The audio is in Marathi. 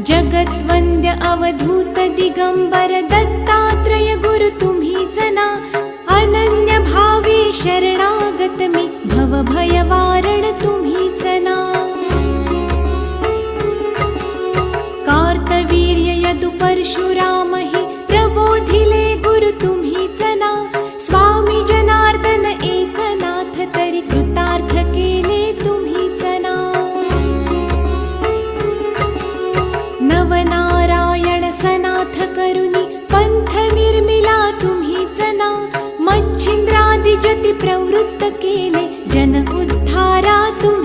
जगद्वन्द्य अवधूत दिगंबर दत्तात्रय गुरु तुम्हीच ना, अनन्य भावे शरणागत मी भवभय वारण तुम्हीच ना। कार्तवीर्य यदु परशुराम हि प्रबोधिले गुरु तुम्हीच ना, स्वामी जनार्दन एकनाथ तरी कृतार्थ केले तुम्हीच ना। नवनारायण सनाथ करुनी पंथ निर्मिला तुम्हीच ना, मच्छिंद्रादि जति प्रवृत्त केले जन उद्धारा तुम्हीच